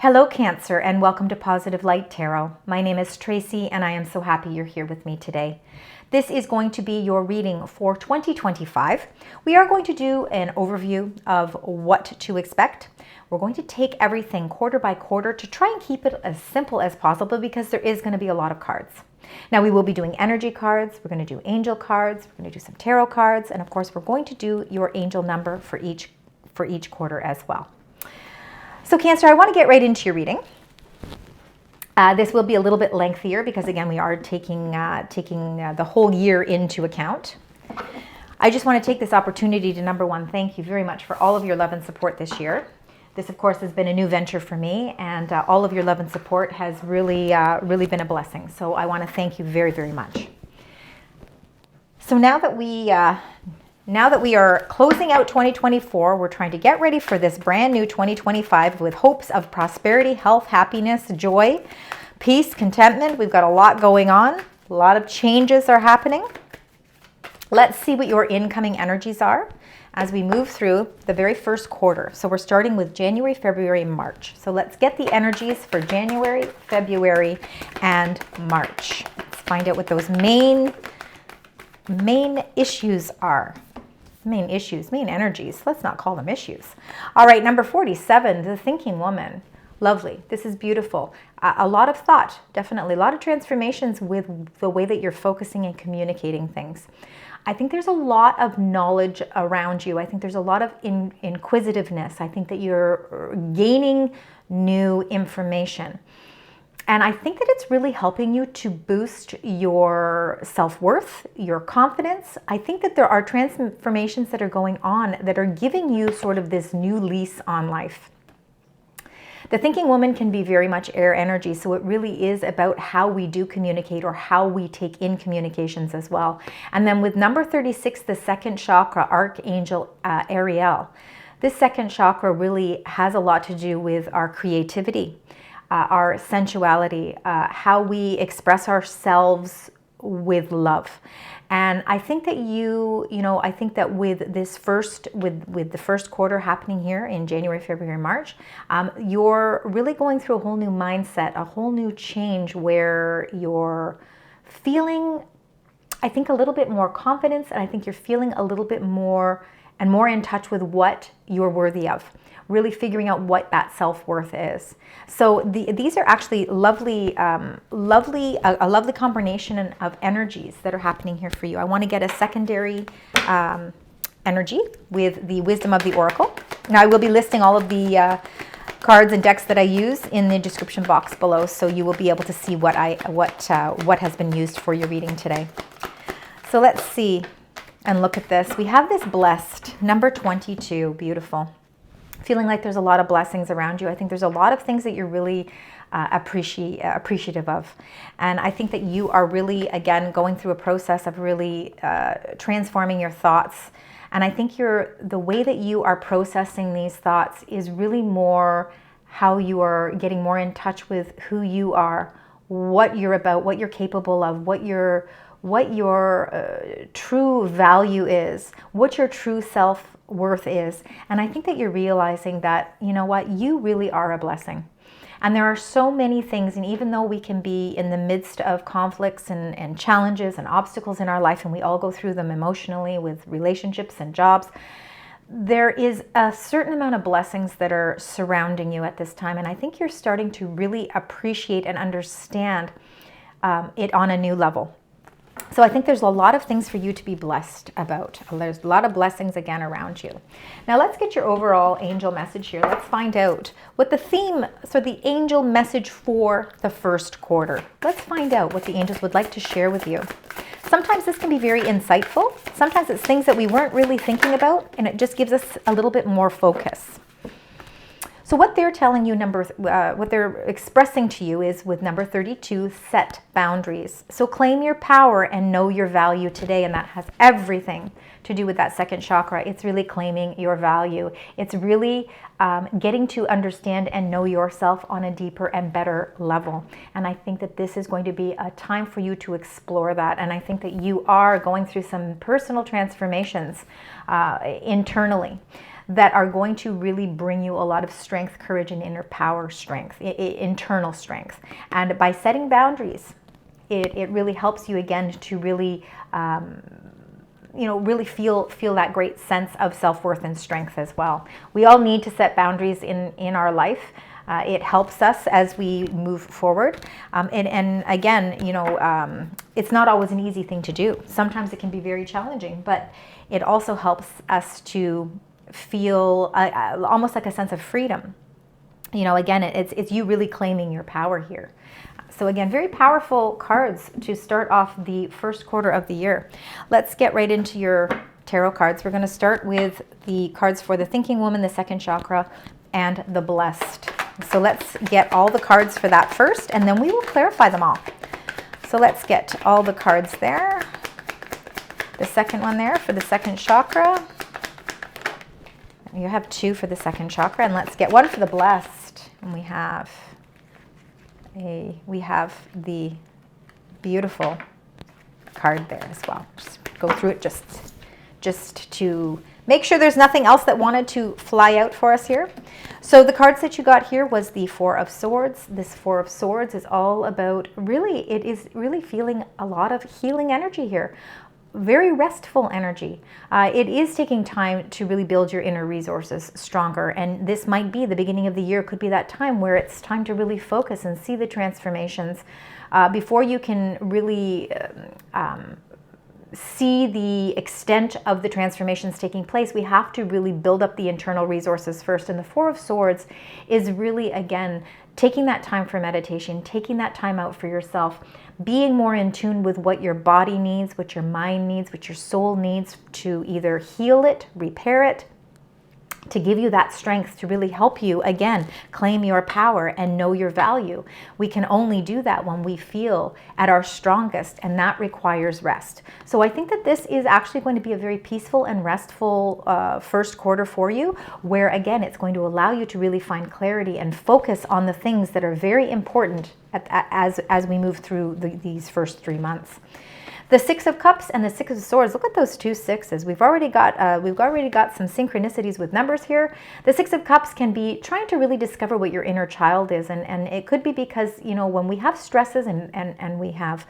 Hello Cancer, and welcome to Positive Light Tarot. My name is Tracy and I am so happy you're here with me today. This is going to be your reading for 2025. We are going to do an overview of what to expect. We're going to take everything quarter by quarter to try and keep it as simple as possible because there is going to be a lot of cards. Now we will be doing energy cards, we're going to do angel cards, we're going to do some tarot cards, and of course we're going to do your angel number for each quarter as well. So Cancer, I want to get right into your reading. This will be a little bit lengthier because again, we are taking the whole year into account. I just want to take this opportunity to, number one, thank you very much for all of your love and support this year. This, of course, has been a new venture for me, and all of your love and support has really been a blessing. So I want to thank you very, very much. So now that we are closing out 2024, we're trying to get ready for this brand new 2025 with hopes of prosperity, health, happiness, joy, peace, contentment. We've got a lot going on. A lot of changes are happening. Let's see what your incoming energies are as we move through the very first quarter. So we're starting with January, February, March. So let's get the energies for January, February, and March. Let's find out what those main issues are. Main energies. Let's not call them issues. All right, number 47, the thinking woman. Lovely. This is beautiful. A lot of thought, definitely. A lot of transformations with the way that you're focusing and communicating things. I think there's a lot of knowledge around you. I think there's a lot of inquisitiveness. I think that you're gaining new information. And I think that it's really helping you to boost your self-worth, your confidence. I think that there are transformations that are going on that are giving you sort of this new lease on life. The thinking woman can be very much air energy, so it really is about how we do communicate or how we take in communications as well. And then with number 36, the second chakra, Archangel Ariel. This second chakra really has a lot to do with our creativity. Our sensuality, how we express ourselves with love. And I think that I think that with this with the first quarter happening here in January, February, March, you're really going through a whole new mindset, a whole new change where you're feeling, I think, a little bit more confidence, and I think you're feeling a little bit more in touch with what you're worthy of. Really figuring out what that self-worth is. So these are actually a lovely combination of energies that are happening here for you. I want to get a secondary energy with the wisdom of the oracle. Now I will be listing all of the cards and decks that I use in the description box below, so you will be able to see what has been used for your reading today. So let's see and look at this. We have this blessed number 22. Beautiful. Feeling like there's a lot of blessings around you. I think there's a lot of things that you're really appreciative of. And I think that you are really, again, going through a process of really transforming your thoughts. And I think the way that you are processing these thoughts is really more how you are getting more in touch with who you are, what you're about, what you're capable of, what your true value is, what your true self-worth is. And I think that you're realizing that, you know what, you really are a blessing. And there are so many things, and even though we can be in the midst of conflicts and challenges and obstacles in our life, and we all go through them emotionally with relationships and jobs, there is a certain amount of blessings that are surrounding you at this time. And I think you're starting to really appreciate and understand it on a new level. So I think there's a lot of things for you to be blessed about. There's a lot of blessings again around you. Now let's get your overall angel message here. Let's find out what the theme, so the angel message for the first quarter. Let's find out what the angels would like to share with you. Sometimes this can be very insightful. Sometimes it's things that we weren't really thinking about, and it just gives us a little bit more focus. So what they're telling you, what they're expressing to you is with number 32, set boundaries. So claim your power and know your value today, and that has everything to do with that second chakra. It's really claiming your value. It's really getting to understand and know yourself on a deeper and better level. And I think that this is going to be a time for you to explore that. And I think that you are going through some personal transformations internally. that are going to really bring you a lot of strength, courage, and inner power strength, internal strength. And by setting boundaries, it really helps you again to really really feel that great sense of self-worth and strength as well. We all need to set boundaries in our life. It helps us as we move forward. And again, it's not always an easy thing to do. Sometimes it can be very challenging, but it also helps us to feel almost like a sense of freedom. Again, it's you really claiming your power here. So again, very powerful cards to start off the first quarter of the year. Let's get right into your tarot cards. We're going to start with the cards for the thinking woman, the second chakra, and the blessed. So let's get all the cards for that first, and then we will clarify them all. So let's get all the cards there. The second one there for the second chakra. You have 2 for the second chakra, and let's get 1 for the blessed. And we have the beautiful card there as well. Just go through it just to make sure there's nothing else that wanted to fly out for us here. So the cards that you got here was the 4 of Swords. This 4 of Swords is all about it is really feeling a lot of healing energy here. Very restful energy. It is taking time to really build your inner resources stronger, and this might be the beginning of the year. Could be that time where it's time to really focus and see the transformations before you can really see the extent of the transformations taking place. We have to really build up the internal resources first, and the 4 of Swords is really, again, taking that time for meditation, taking that time out for yourself, being more in tune with what your body needs, what your mind needs, what your soul needs to either heal it, repair it, to give you that strength to really help you, again, claim your power and know your value. We can only do that when we feel at our strongest, and that requires rest. So I think that this is actually going to be a very peaceful and restful first quarter for you, where, again, it's going to allow you to really find clarity and focus on the things that are very important as we move through these first 3 months. The 6 of Cups and the 6 of Swords. Look at those 2 sixes. We've already got some synchronicities with numbers here. The 6 of Cups can be trying to really discover what your inner child is, and it could be because when we have stresses and we have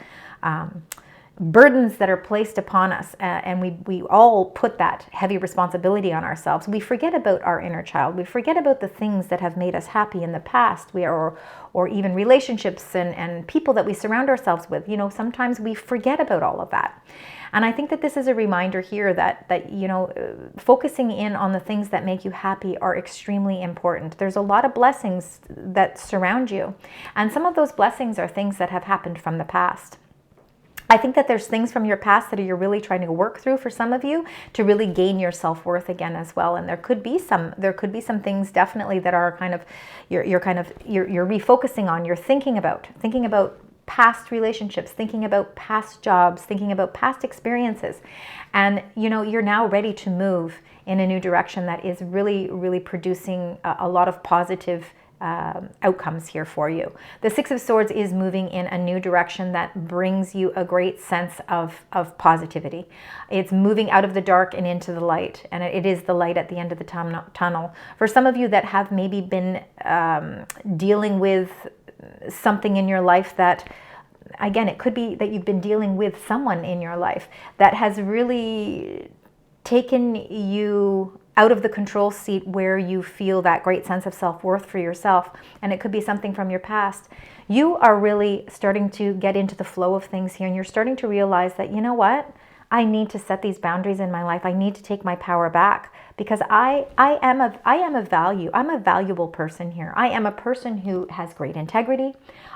burdens that are placed upon us, and we all put that heavy responsibility on ourselves, we forget about our inner child. We forget about the things that have made us happy in the past, or even relationships and people that we surround ourselves with. Sometimes we forget about all of that. And I think that this is a reminder here that focusing in on the things that make you happy are extremely important. There's a lot of blessings that surround you, and some of those blessings are things that have happened from the past. I think that there's things from your past that you're really trying to work through for some of you to really gain your self-worth again as well. And there could be some things definitely that are you're refocusing on, you're thinking about past relationships, thinking about past jobs, thinking about past experiences. And you're now ready to move in a new direction that is really, really producing a lot of positive outcomes here for you. The 6 of Swords is moving in a new direction that brings you a great sense of positivity. It's moving out of the dark and into the light, and it is the light at the end of the tunnel. For some of you that have maybe been dealing with something in your life that, again, it could be that you've been dealing with someone in your life that has really taken you out of the control seat where you feel that great sense of self-worth for yourself, and it could be something from your past. You are really starting to get into the flow of things here, and you're starting to realize that, what? I need to set these boundaries in my life. I need to take my power back, because I am of value. I'm a valuable person here. I am a person who has great integrity.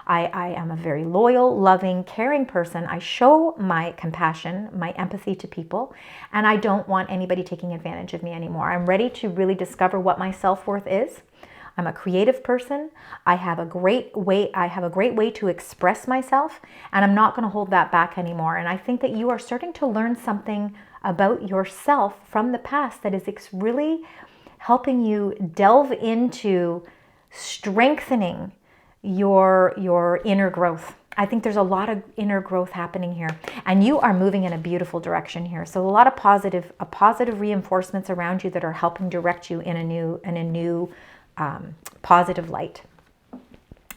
I am a very loyal, loving, caring person. I show my compassion, my empathy to people, and I don't want anybody taking advantage of me anymore. I'm ready to really discover what my self-worth is. I'm a creative person. I have a great way to express myself, and I'm not going to hold that back anymore. And I think that you are starting to learn something about yourself from the past that is really helping you delve into strengthening your inner growth. I think there's a lot of inner growth happening here, and you are moving in a beautiful direction here. So a lot of positive reinforcements around you that are helping direct you in a new positive light.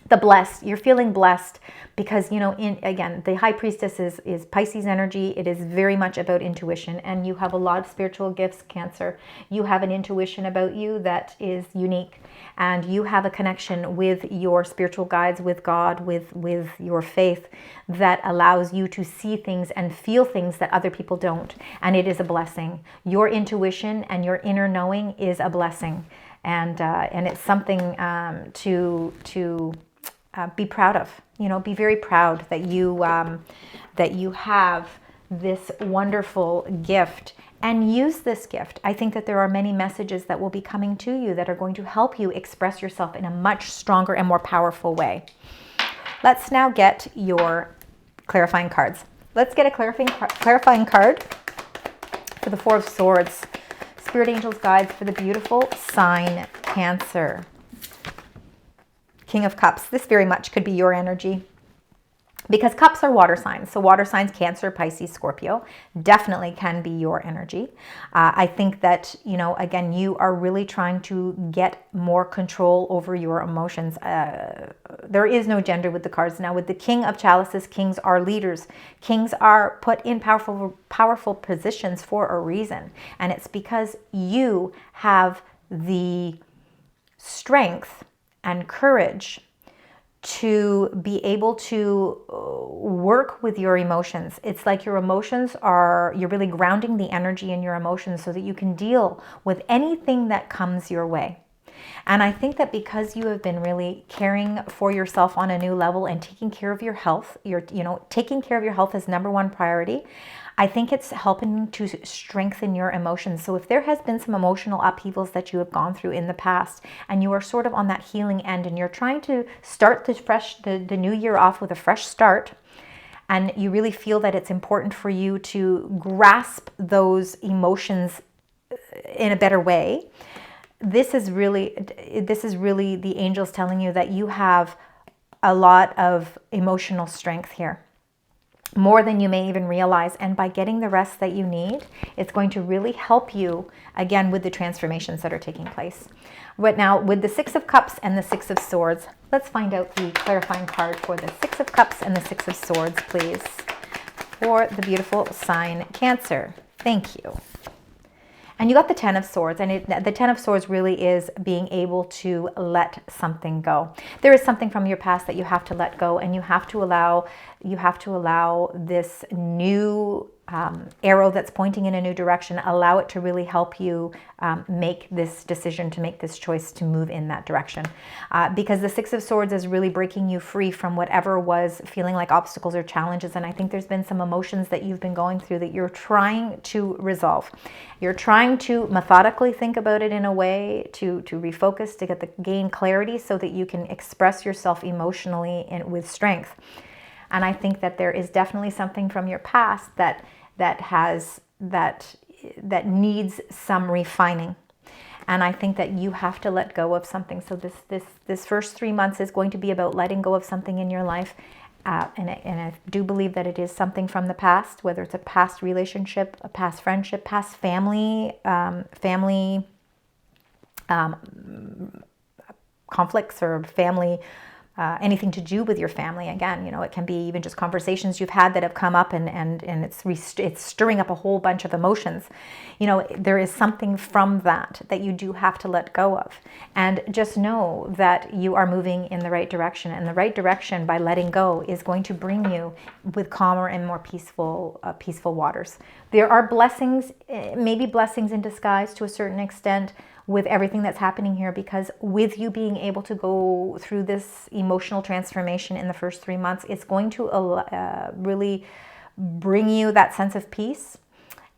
The blessed, you're feeling blessed because, you know, again, the High Priestess is Pisces energy. It is very much about intuition, and you have a lot of spiritual gifts, Cancer. You have an intuition about you that is unique, and you have a connection with your spiritual guides, with God, with your faith that allows you to see things and feel things that other people don't, and it is a blessing. Your intuition and your inner knowing is a blessing, and it's something to be proud of. You know, be very proud that you have this wonderful gift, and use this gift. I think that there are many messages that will be coming to you that are going to help you express yourself in a much stronger and more powerful way. Let's now get your clarifying cards. Let's get a clarifying card for the Four of Swords. Spirit Angels Guides for the beautiful sign Cancer. King of Cups. This very much could be your energy, because cups are water signs. So water signs, Cancer, Pisces, Scorpio, definitely can be your energy. I think that, you know, again, you are really trying to get more control over your emotions. There is no gender with the cards. Now with the King of Chalices, kings are leaders. Kings are put in powerful positions for a reason. And it's because you have the strength and courage to be able to work with your emotions. It's like your emotions are, you're really grounding the energy in your emotions so that you can deal with anything that comes your way. And I think that because you have been really caring for yourself on a new level and taking care of your health, taking care of your health is #1 priority. I think it's helping to strengthen your emotions. So if there has been some emotional upheavals that you have gone through in the past, and you are sort of on that healing end, and you're trying to start the new year off with a fresh start, and you really feel that it's important for you to grasp those emotions in a better way, this is really the angels telling you that you have a lot of emotional strength here, more than you may even realize. And by getting the rest that you need, it's going to really help you, again, with the transformations that are taking place. But now, with the Six of Cups and the Six of Swords, let's find out the clarifying card for the Six of Cups and the Six of Swords, please, for the beautiful sign Cancer. Thank you. And you got the Ten of Swords, and the Ten of Swords really is being able to let something go. There is something from your past that you have to let go, and you have to allow this new arrow that's pointing in a new direction, allow it to really help you make this decision, to make this choice to move in that direction. Because the Six of Swords is really breaking you free from whatever was feeling like obstacles or challenges. And I think there's been some emotions that you've been going through that you're trying to resolve. You're trying to methodically think about it in a way to refocus, to gain clarity so that you can express yourself emotionally and with strength. And I think that there is definitely something from your past that needs some refining. And I think that you have to let go of something. So this first 3 months is going to be about letting go of something in your life. And I do believe that it is something from the past, whether it's a past relationship, a past friendship, past family conflicts, or family, anything to do with your family. Again, it can be even just conversations you've had that have come up, and it's stirring up a whole bunch of emotions. There is something from that you do have to let go of. And just know that you are moving in the right direction. And the right direction, by letting go, is going to bring you with calmer and more peaceful waters. There are blessings, maybe blessings in disguise to a certain extent, with everything that's happening here, because with you being able to go through this emotional transformation in the first 3 months, it's going to really bring you that sense of peace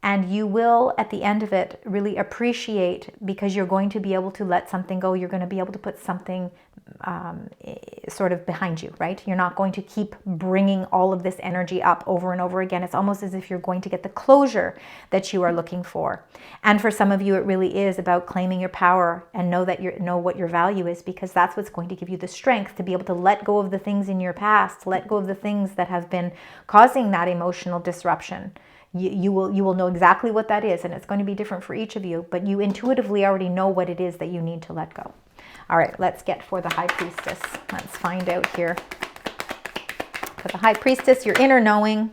And you will, at the end of it, really appreciate, because you're going to be able to let something go. You're going to be able to put something sort of behind you, right? You're not going to keep bringing all of this energy up over and over again. It's almost as if you're going to get the closure that you are looking for. And for some of you, it really is about claiming your power and know what your value is, because that's what's going to give you the strength to be able to let go of the things in your past, let go of the things that have been causing that emotional disruption. You will know exactly what that is, and it's going to be different for each of you, but you intuitively already know what it is that you need to let go. All right, let's get for the High Priestess. Let's find out here. For the High Priestess, your inner knowing,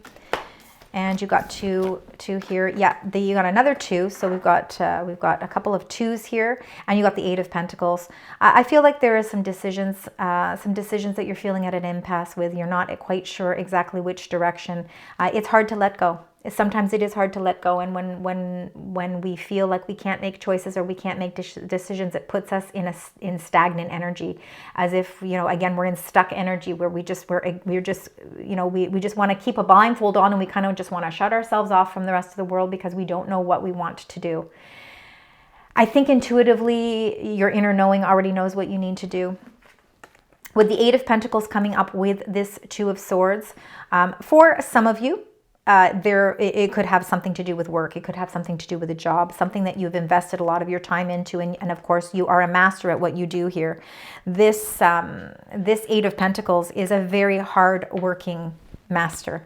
and you got two here. Yeah, you got another 2. So we've got a couple of 2s here, and you got the 8 of Pentacles. I feel like there is some decisions that you're feeling at an impasse with. You're not quite sure exactly which direction. It's hard to let go. Sometimes it is hard to let go, and when we feel like we can't make choices or we can't make decisions, it puts us in stagnant energy, as if, again, we're in stuck energy where we just want to keep a blindfold on, and we kind of just want to shut ourselves off from the rest of the world because we don't know what we want to do. I think intuitively your inner knowing already knows what you need to do. With the 8 of Pentacles coming up with this 2 of Swords, for some of you, it could have something to do with work. It could have something to do with a job, something that you've invested a lot of your time into. And of course, you are a master at what you do here. This 8 of Pentacles is a very hard-working master.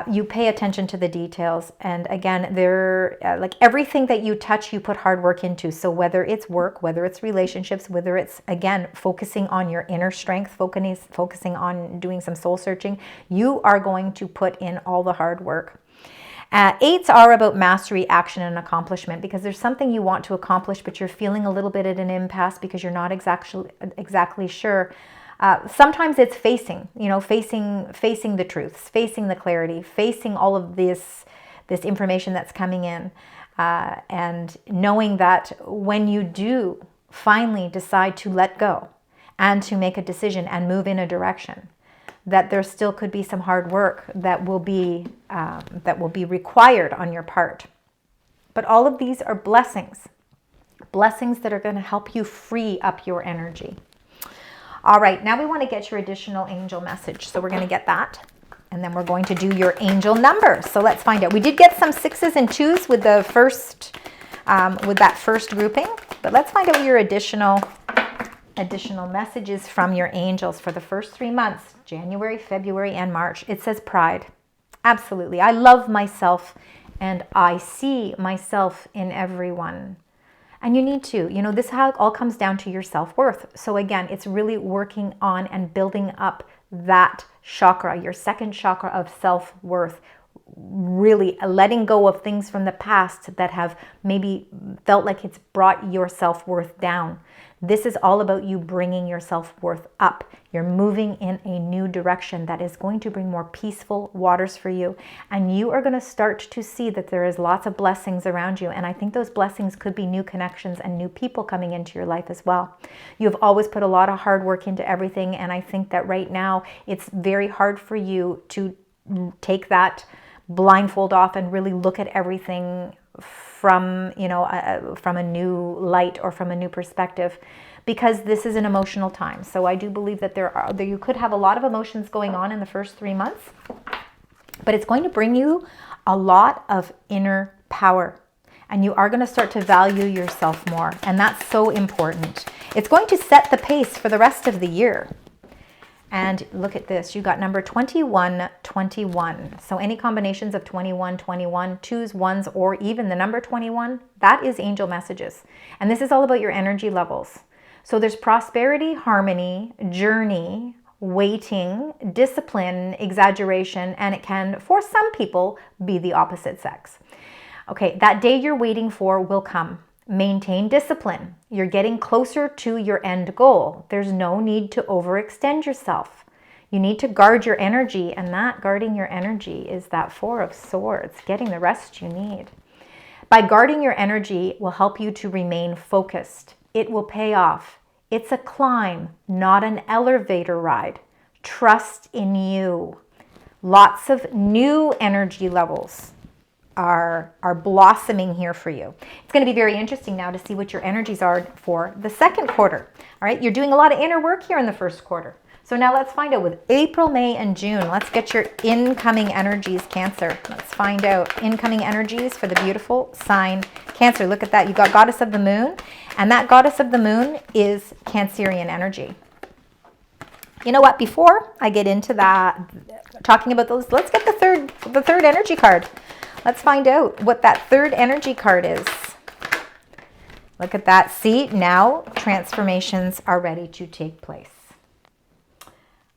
You pay attention to the details. And again, like everything that you touch, you put hard work into. So whether it's work, whether it's relationships, whether it's, again, focusing on your inner strength, focusing on doing some soul searching, you are going to put in all the hard work. 8s are about mastery, action, and accomplishment, because there's something you want to accomplish, but you're feeling a little bit at an impasse because you're not exactly sure. Sometimes it's facing the truths, facing the clarity, facing all of this information that's coming in, and knowing that when you do finally decide to let go and to make a decision and move in a direction, that there still could be some hard work that will be required on your part. But all of these are blessings that are going to help you free up your energy. All right, now we want to get your additional angel message. So we're going to get that, and then we're going to do your angel number. So let's find out. We did get some 6s and 2s with the first, with that first grouping, but let's find out your additional messages from your angels for the first 3 months, January, February, and March. It says pride. Absolutely. I love myself, and I see myself in everyone. And you need to, this all comes down to your self-worth. So again, it's really working on and building up that chakra, your second chakra of self-worth, really letting go of things from the past that have maybe felt like it's brought your self-worth down. This is all about you bringing your self-worth up. You're moving in a new direction that is going to bring more peaceful waters for you. And you are going to start to see that there is lots of blessings around you. And I think those blessings could be new connections and new people coming into your life as well. You've always put a lot of hard work into everything. And I think that right now it's very hard for you to take that blindfold off and really look at everything from from a new light or from a new perspective, because this is an emotional time. So I do believe that you could have a lot of emotions going on in the first 3 months, but it's going to bring you a lot of inner power, and you are going to start to value yourself more, and that's so important. It's going to set the pace for the rest of the year. And look at this, you got number 2121. So any combinations of 21, 21, 2s, 1s, or even the number 21, that is angel messages. And this is all about your energy levels. So there's prosperity, harmony, journey, waiting, discipline, exaggeration, and it can, for some people, be the opposite sex. Okay, that day you're waiting for will come. Maintain discipline. You're getting closer to your end goal. There's no need to overextend yourself. You need to guard your energy, and that guarding your energy is that 4 of Swords, getting the rest you need. By guarding your energy will help you to remain focused. It will pay off. It's a climb, not an elevator ride. Trust in you. Lots of new energy levels are blossoming here for you. It's going to be very interesting now to see what your energies are for the second quarter. All right, you're doing a lot of inner work here in the first quarter. So now let's find out with April, May, and June. Let's get your incoming energies, Cancer. Let's find out incoming energies for the beautiful sign Cancer. Look at that. You got Goddess of the Moon, and that Goddess of the Moon is Cancerian energy. You know what? Before I get into that, talking about those, let's get the third energy card. Let's find out what that third energy card is. Look at that. See, now transformations are ready to take place.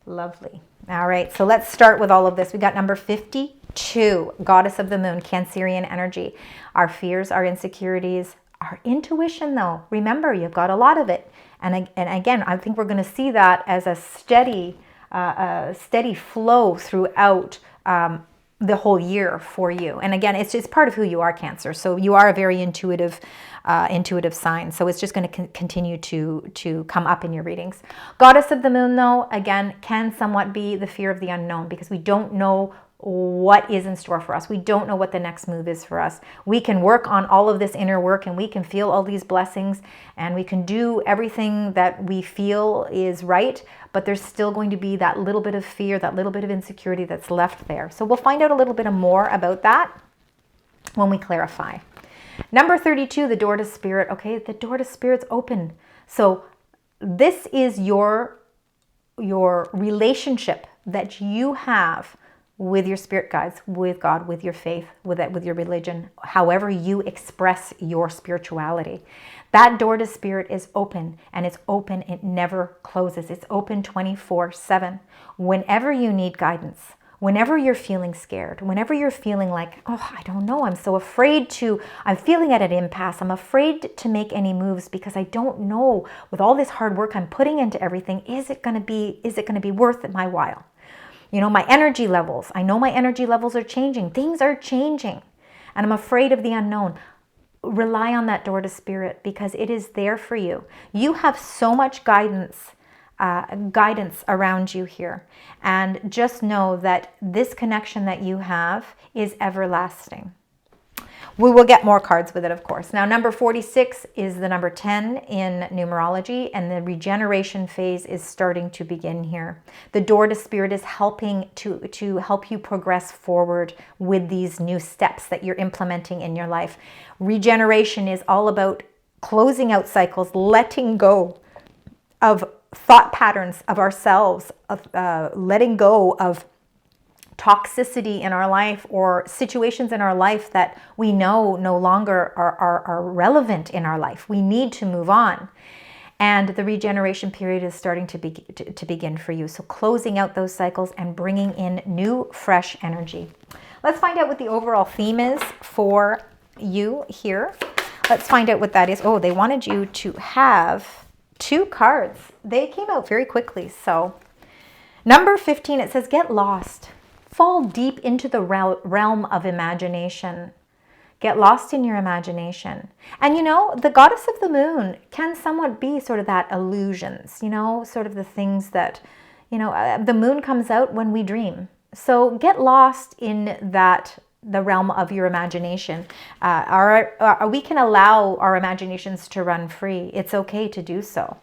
Lovely. All right, so let's start with all of this. We got number 52, Goddess of the Moon, Cancerian energy. Our fears, our insecurities, our intuition, though. Remember, you've got a lot of it. And again, I think we're going to see that as a steady flow throughout the whole year for you. And again, it's just part of who you are, Cancer. So you are a very intuitive sign. So it's just going to continue to come up in your readings. Goddess of the Moon, though, again, can somewhat be the fear of the unknown, because we don't know what is in store for us. We don't know what the next move is for us. We can work on all of this inner work, and we can feel all these blessings, and we can do everything that we feel is right, but there's still going to be that little bit of fear, that little bit of insecurity that's left there. So we'll find out a little bit more about that when we clarify. Number 32, the door to spirit. Okay, the door to spirit's open. So this is your relationship that you have with your spirit guides, with God, with your faith, with your religion, however you express your spirituality. That door to spirit is open, and it's open. It never closes. It's open 24/7. Whenever you need guidance, whenever you're feeling scared, whenever you're feeling like, oh, I don't know, I'm so afraid I'm feeling at an impasse. I'm afraid to make any moves because I don't know, with all this hard work I'm putting into everything, is it going to be worth my while? You know, my energy levels. I know my energy levels are changing. Things are changing. And I'm afraid of the unknown. Rely on that door to spirit, because it is there for you. You have so much guidance around you here. And just know that this connection that you have is everlasting. We will get more cards with it, of course. Now, number 46 is the number 10 in numerology, and the regeneration phase is starting to begin here. The door to spirit is helping to help you progress forward with these new steps that you're implementing in your life. Regeneration is all about closing out cycles, letting go of thought patterns of ourselves, of letting go of toxicity in our life or situations in our life that we know no longer are relevant in our life. We need to move on. And the regeneration period is starting to begin for you. So closing out those cycles and bringing in new, fresh energy. Let's find out what the overall theme is for you here. Let's find out what that is. Oh, they wanted you to have 2 cards. They came out very quickly. So number 15, it says, get lost. Fall deep into the realm of imagination. Get lost in your imagination. And you know, the Goddess of the Moon can somewhat be sort of that illusions, you know, sort of the things that, you know, the moon comes out when we dream. So get lost in the realm of your imagination. We can allow our imaginations to run free. It's okay to do so.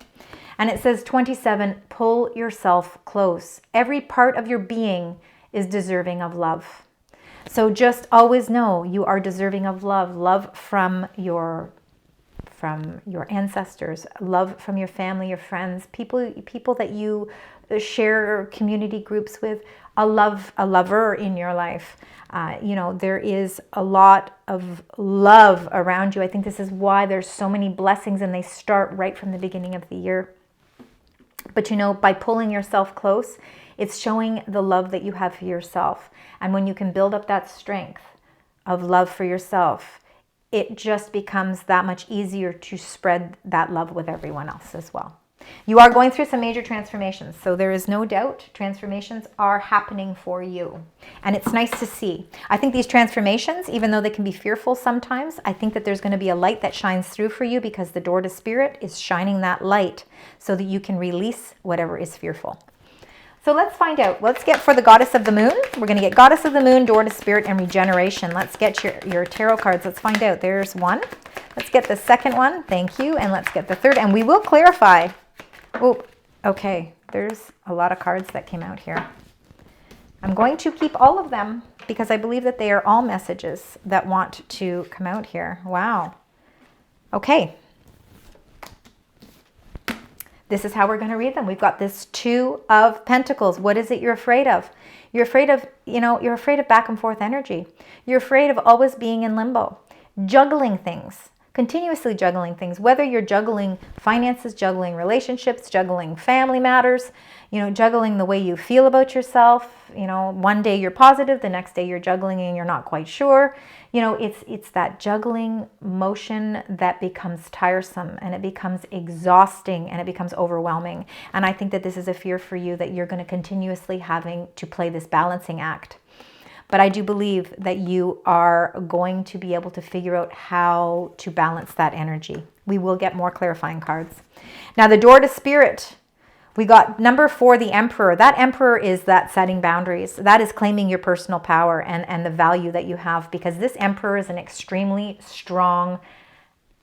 And it says 27, pull yourself close. Every part of your being is deserving of love. So just always know you are deserving of love from your ancestors, love from your family, your friends, people that you share community groups with, a lover in your life. You know, there is a lot of love around you. I think this is why there's so many blessings, and they start right from the beginning of the year. But you know, by pulling yourself close, it's showing the love that you have for yourself. And when you can build up that strength of love for yourself, it just becomes that much easier to spread that love with everyone else as well. You are going through some major transformations, so there is no doubt transformations are happening for you. And it's nice to see. I think these transformations, even though they can be fearful sometimes, I think that there's going to be a light that shines through for you, because the door to spirit is shining that light so that you can release whatever is fearful. So let's find out. Let's get for the Goddess of the Moon. We're going to get Goddess of the Moon, Door to Spirit, and Regeneration. Let's get your tarot cards. Let's find out. There's one. Let's get the second one. Thank you. And let's get the third. And we will clarify. Oh, okay. There's a lot of cards that came out here. I'm going to keep all of them because I believe that they are all messages that want to come out here. Wow. Okay. This is how we're going to read them. We've got this Two of Pentacles. What is it you're afraid of? You're afraid of, you're afraid of back and forth energy. You're afraid of always being in limbo, juggling things, continuously juggling things, whether you're juggling finances, juggling relationships, juggling family matters, juggling the way you feel about yourself. One day you're positive, the next day you're juggling and you're not quite sure. It's that juggling motion that becomes tiresome and it becomes exhausting and it becomes overwhelming. And I think that this is a fear for you that you're going to continuously having to play this balancing act. But I do believe that you are going to be able to figure out how to balance that energy. We will get more clarifying cards. Now, the Door to Spirit. We got number 4, the Emperor. That Emperor is that setting boundaries. That is claiming your personal power and the value that you have, because this Emperor is an extremely strong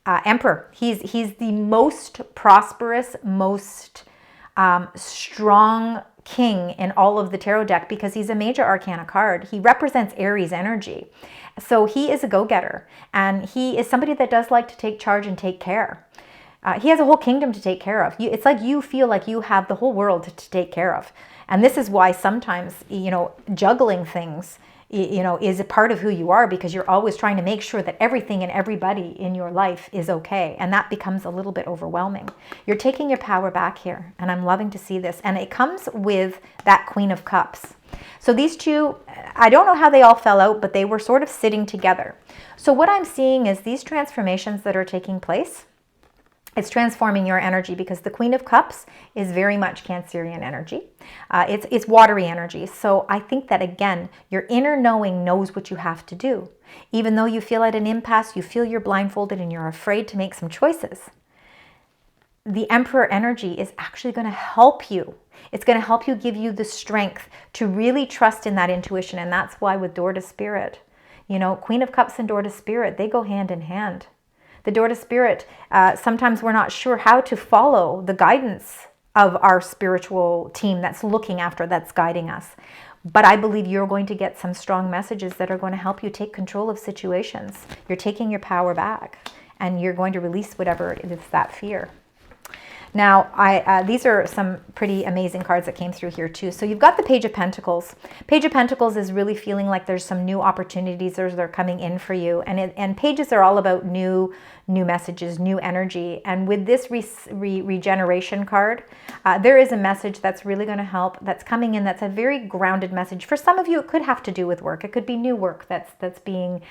Emperor. He's the most prosperous, most strong king in all of the tarot deck because he's a major arcana card. He represents Aries energy. So he is a go-getter, and he is somebody that does like to take charge and take care. He has a whole kingdom to take care of. It's like you feel like you have the whole world to take care of. And this is why sometimes, juggling things, is a part of who you are, because you're always trying to make sure that everything and everybody in your life is okay. And that becomes a little bit overwhelming. You're taking your power back here, and I'm loving to see this. And it comes with that Queen of Cups. So these two, I don't know how they all fell out, but they were sort of sitting together. So what I'm seeing is these transformations that are taking place. It's transforming your energy, because the Queen of Cups is very much Cancerian energy. It's watery energy. So I think that, again, your inner knowing knows what you have to do. Even though you feel at an impasse, you feel you're blindfolded and you're afraid to make some choices. The Emperor energy is actually going to help you. It's going to help you, give you the strength to really trust in that intuition. And that's why with Door to Spirit, Queen of Cups and Door to Spirit, they go hand in hand. The Door to Spirit, sometimes we're not sure how to follow the guidance of our spiritual team that's looking after, that's guiding us. But I believe you're going to get some strong messages that are going to help you take control of situations. You're taking your power back, and you're going to release whatever it is, that fear. Now, these are some pretty amazing cards that came through here too. So you've got the Page of Pentacles. Page of Pentacles is really feeling like there's some new opportunities that are coming in for you. And pages are all about new messages, new energy. And with this regeneration card, there is a message that's really going to help, that's coming in, that's a very grounded message. For some of you, it could have to do with work. It could be new work that's being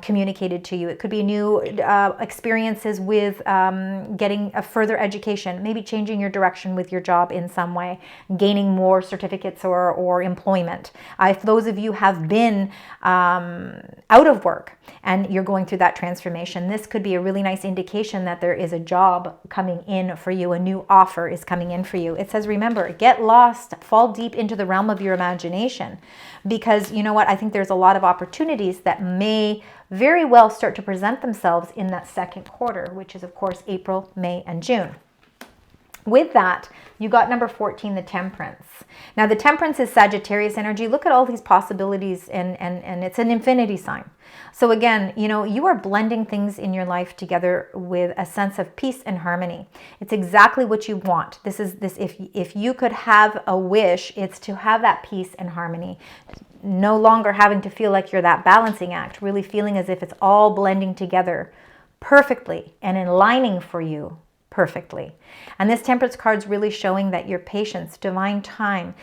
communicated to you. It could be new experiences with getting a further education, maybe changing your direction with your job in some way, gaining more certificates or employment. If those of you have been out of work and you're going through that transformation, this could be a really nice indication that there is a job coming in for you, a new offer is coming in for you. It says, remember, get lost, fall deep into the realm of your imagination, because you know what? I think there's a lot of opportunities that may very well start to present themselves in that second quarter, which is, of course, April, May, and June. With that, you got number 14, the Temperance. Now, the Temperance is Sagittarius energy. Look at all these possibilities, and it's an infinity sign. So again, you are blending things in your life together with a sense of peace and harmony. It's exactly what you want. If you could have a wish, it's to have that peace and harmony. No longer having to feel like you're that balancing act, really feeling as if it's all blending together perfectly and in lining for you perfectly. And this Temperance card's really showing that your patience, divine time,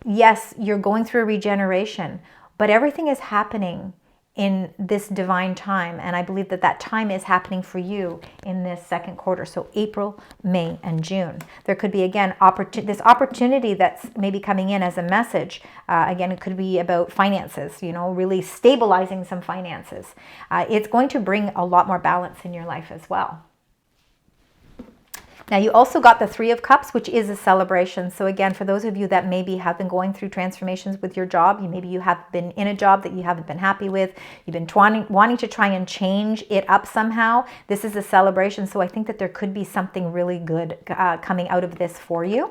yes, you're going through a regeneration, but everything is happening in this divine time. And I believe that time is happening for you in this second quarter. So April, May, and June. There could be, again, this opportunity that's maybe coming in as a message. Again, it could be about finances, really stabilizing some finances. It's going to bring a lot more balance in your life as well. Now you also got the Three of Cups, which is a celebration. So again, for those of you that maybe have been going through transformations with your job, maybe you have been in a job that you haven't been happy with, you've been wanting to try and change it up somehow, this is a celebration. So I think that there could be something really good coming out of this for you.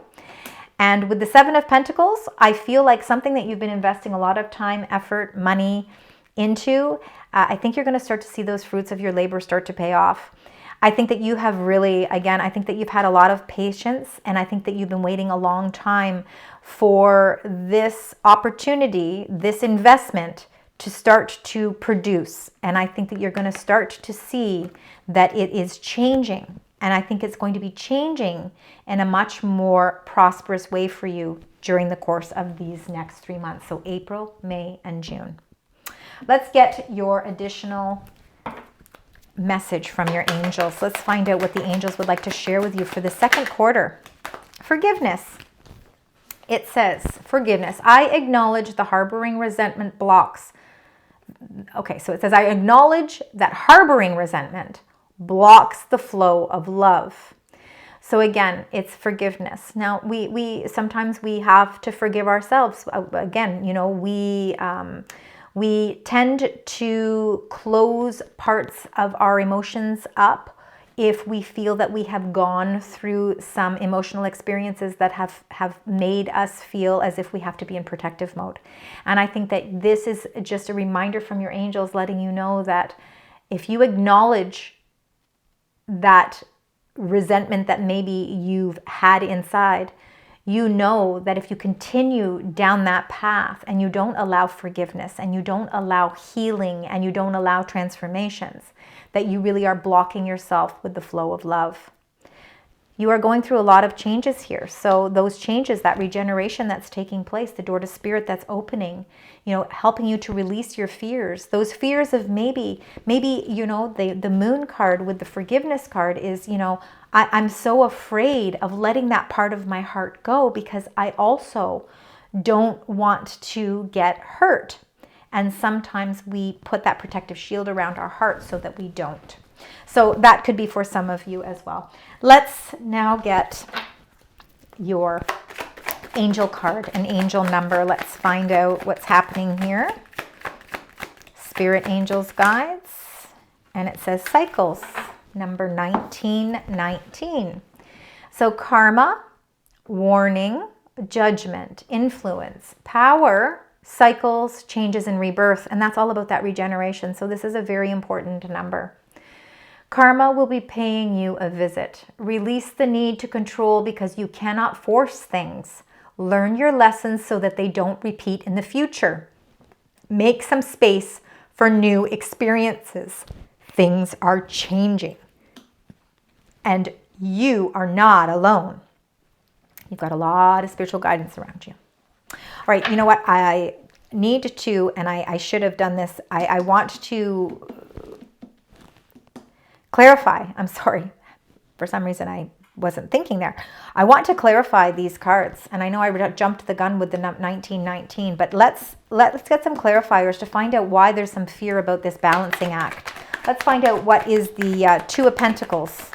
And with the Seven of Pentacles, I feel like something that you've been investing a lot of time, effort, money into, I think you're going to start to see those fruits of your labor start to pay off. I think that you have really, again, I think that you've had a lot of patience, and I think that you've been waiting a long time for this opportunity, this investment to start to produce. And I think that you're going to start to see that it is changing. And I think it's going to be changing in a much more prosperous way for you during the course of these next 3 months. So April, May, and June. Let's get your additional message from your angels. Let's find out what the angels would like to share with you for the second quarter. Forgiveness. It says, forgiveness. I acknowledge the harboring resentment blocks. Okay, so it says, I acknowledge that harboring resentment blocks the flow of love. So again, it's forgiveness. Now, we sometimes we have to forgive ourselves. Again, you know, we tend to close parts of our emotions up if we feel that we have gone through some emotional experiences that have made us feel as if we have to be in protective mode. And I think that this is just a reminder from your angels letting you know that if you acknowledge that resentment that maybe you've had inside, you know that if you continue down that path and you don't allow forgiveness and you don't allow healing and you don't allow transformations, that you really are blocking yourself with the flow of love. You are going through a lot of changes here. So those changes, that regeneration that's taking place, the door to spirit that's opening, you know, helping you to release your fears. Those fears of maybe, you know, the moon card with the forgiveness card is, you know, I'm so afraid of letting that part of my heart go because I also don't want to get hurt. And sometimes we put that protective shield around our heart so that we don't. So that could be for some of you as well. Let's now get your angel card, an angel number. Let's find out what's happening here. Spirit angels guides. And it says cycles, number 1919. So karma, warning, judgment, influence, power, cycles, changes, and rebirth. And that's all about that regeneration. So this is a very important number. Karma will be paying you a visit. Release the need to control because you cannot force things. Learn your lessons so that they don't repeat in the future. Make some space for new experiences. Things are changing. And you are not alone. You've got a lot of spiritual guidance around you. All right, you know what? I need to, and I should have done this. I want to clarify. I'm sorry. For some reason, I wasn't thinking there. I want to clarify these cards. And I know I jumped the gun with the 1919, but let's get some clarifiers to find out why there's some fear about this balancing act. Let's find out what is the Two of Pentacles.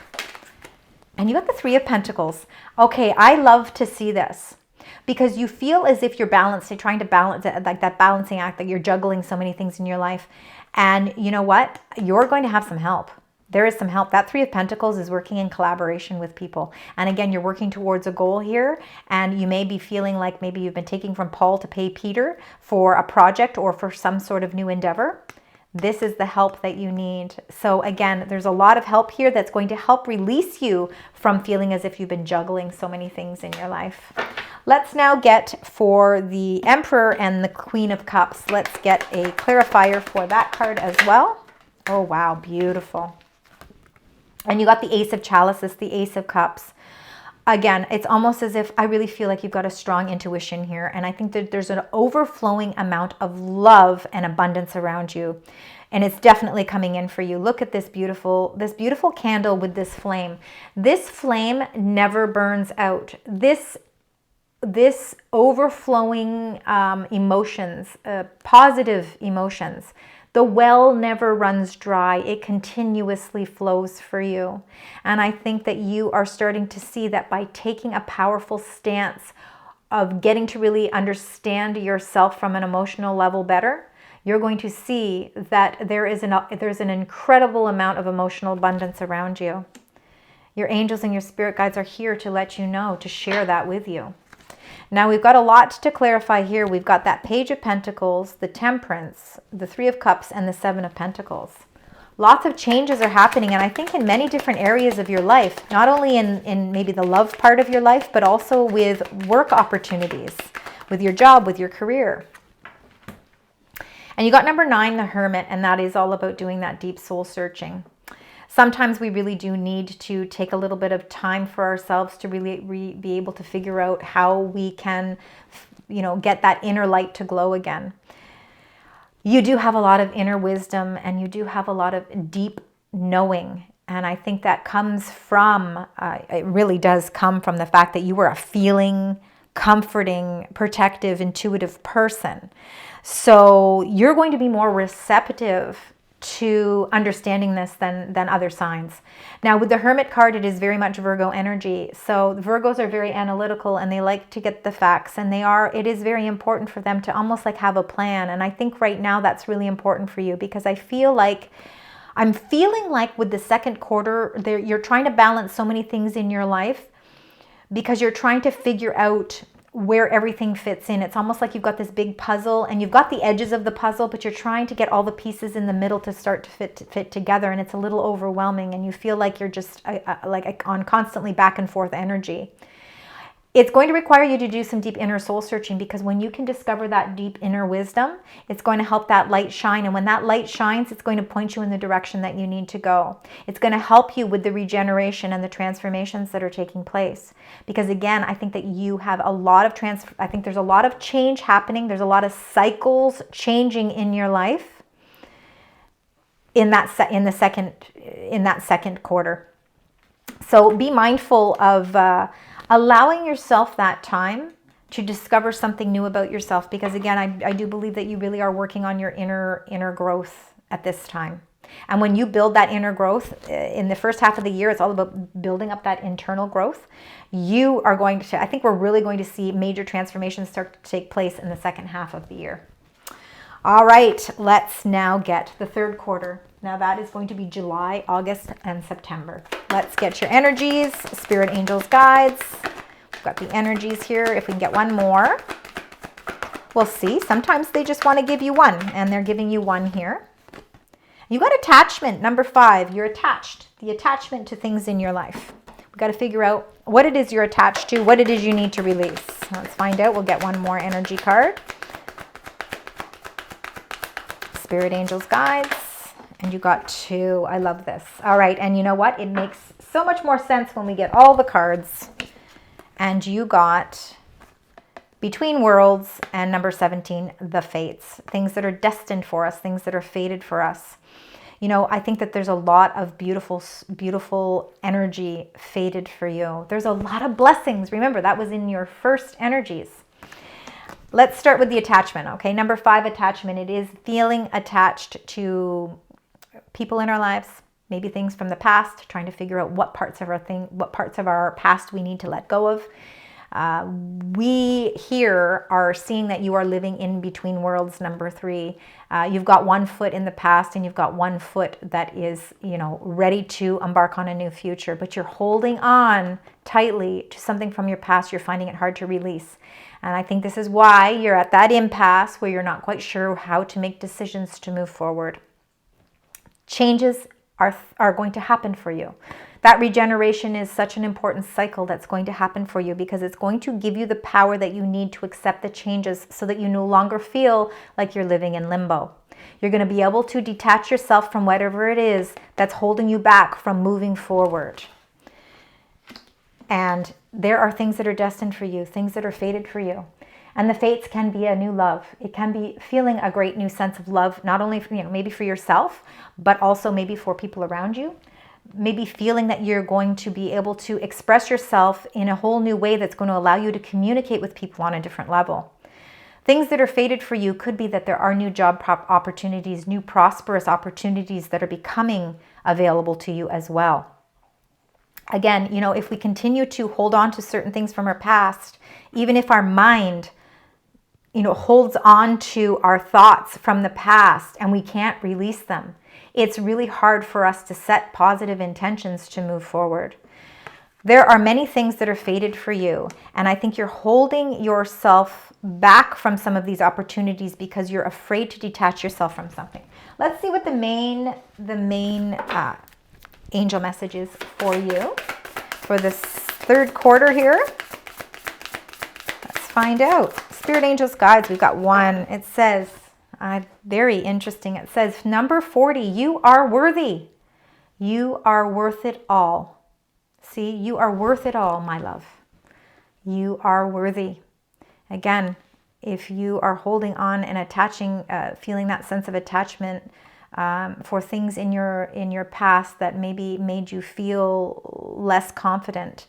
And you got the Three of Pentacles. Okay, I love to see this because you feel as if you're balancing, trying to balance it, like that balancing act, that you're juggling so many things in your life. And you know what? You're going to have some help. There is some help. That Three of Pentacles is working in collaboration with people. And again, you're working towards a goal here. And you may be feeling like maybe you've been taking from Paul to pay Peter for a project or for some sort of new endeavor. This is the help that you need. So again, there's a lot of help here that's going to help release you from feeling as if you've been juggling so many things in your life. Let's now get for the Emperor and the Queen of Cups. Let's get a clarifier for that card as well. Oh, wow. Beautiful. And you got the Ace of Chalices, the Ace of Cups. Again, it's almost as if I really feel like you've got a strong intuition here. And I think that there's an overflowing amount of love and abundance around you. And it's definitely coming in for you. Look at this beautiful candle with this flame. This flame never burns out. This overflowing emotions, positive emotions The well never runs dry. It continuously flows for you. And I think that you are starting to see that by taking a powerful stance of getting to really understand yourself from an emotional level better, you're going to see that there's an incredible amount of emotional abundance around you. Your angels and your spirit guides are here to let you know, to share that with you. Now we've got a lot to clarify here. We've got that Page of Pentacles, the Temperance, the Three of Cups, and the Seven of Pentacles. Lots of changes are happening, and I think in many different areas of your life, not only in maybe the love part of your life, but also with work opportunities, with your job, with your career. And you got number 9, the Hermit, and that is all about doing that deep soul searching. Sometimes we really do need to take a little bit of time for ourselves to really be able to figure out how we can, get that inner light to glow again. You do have a lot of inner wisdom, and you do have a lot of deep knowing. And I think that comes from, it really does come from the fact that you were a feeling, comforting, protective, intuitive person. So you're going to be more receptive to understanding this than other signs. Now with the Hermit card, it is very much Virgo energy. So the Virgos are very analytical, and they like to get the facts, and it is very important for them to almost like have a plan. And I think right now that's really important for you, because I'm feeling like with the second quarter, you're trying to balance so many things in your life, because you're trying to figure out where everything fits in. It's almost like you've got this big puzzle, and you've got the edges of the puzzle, but you're trying to get all the pieces in the middle to start to fit together, and it's a little overwhelming, and you feel like you're just on constantly back and forth energy. It's going to require you to do some deep inner soul searching, because when you can discover that deep inner wisdom, it's going to help that light shine. And when that light shines, it's going to point you in the direction that you need to go. It's going to help you with the regeneration and the transformations that are taking place. Because again, I think that you have a lot of I think there's a lot of change happening. There's a lot of cycles changing in your life in that second quarter. So be mindful of allowing yourself that time to discover something new about yourself, because again, I do believe that you really are working on your inner growth at this time. And when you build that inner growth in the first half of the year, it's all about building up that internal growth. You are going to, I think we're really going to see major transformations start to take place in the second half of the year. All right, let's now get the third quarter. Now that is going to be July, August, and September. Let's get your energies, spirit angels, guides. We've got the energies here. If we can get one more, we'll see. Sometimes they just want to give you one, and they're giving you one here. You got attachment, number 5. You're attached. The attachment to things in your life. We've got to figure out what it is you're attached to, what it is you need to release. Let's find out. We'll get one more energy card. Spirit angels, guides. And you got 2. I love this. All right. And you know what? It makes so much more sense when we get all the cards. And you got Between Worlds and number 17, the Fates. Things that are destined for us, things that are fated for us. I think that there's a lot of beautiful, beautiful energy fated for you. There's a lot of blessings. Remember, that was in your first energies. Let's start with the attachment, okay? Number 5, attachment. It is feeling attached to people in our lives, maybe things from the past, trying to figure out what parts of our past we need to let go of. We here are seeing that you are living in between worlds, number 3. You've got one foot in the past, and you've got one foot that is, ready to embark on a new future, but you're holding on tightly to something from your past. You're finding it hard to release. And I think this is why you're at that impasse where you're not quite sure how to make decisions to move forward. Changes are going to happen for you. That regeneration is such an important cycle that's going to happen for you, because it's going to give you the power that you need to accept the changes so that you no longer feel like you're living in limbo. You're going to be able to detach yourself from whatever it is that's holding you back from moving forward. And there are things that are destined for you, things that are fated for you. And the fates can be a new love. It can be feeling a great new sense of love, not only for, maybe for yourself, but also maybe for people around you. Maybe feeling that you're going to be able to express yourself in a whole new way that's going to allow you to communicate with people on a different level. Things that are fated for you could be that there are new job opportunities, new prosperous opportunities that are becoming available to you as well. Again, you know, if we continue to hold on to certain things from our past, even if our mind, you know, holds on to our thoughts from the past and we can't release them, it's really hard for us to set positive intentions to move forward. There are many things that are fated for you, and I think you're holding yourself back from some of these opportunities because you're afraid to detach yourself from something. Let's see what the main angel message is for you for this third quarter here. Let's find out. Spirit angels, guides, we've got one. It says, very interesting. It says, number 40, you are worthy. You are worth it all. See, you are worth it all, my love. You are worthy. Again, if you are holding on and attaching, feeling that sense of attachment for things in your past that maybe made you feel less confident,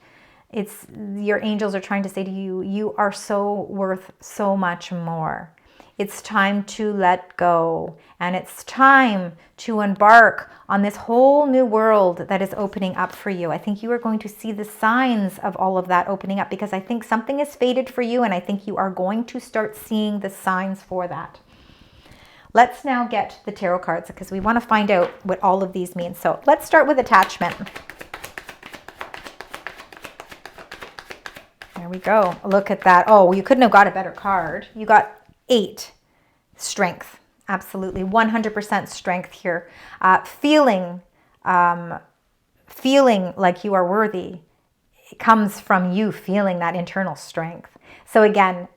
it's your angels are trying to say to you, you are so worth so much more. It's time to let go, and it's time to embark on this whole new world that is opening up for you. I think you are going to see the signs of all of that opening up, because I think something is fated for you, and I think you are going to start seeing the signs for that. Let's now get the tarot cards, because we want to find out what all of these mean. So let's start with attachment. There we go. Look at that. Oh, you couldn't have got a better card. You got 8, strength. Absolutely, 100% strength here. Feeling like you are worthy, it comes from you feeling that internal strength. So again,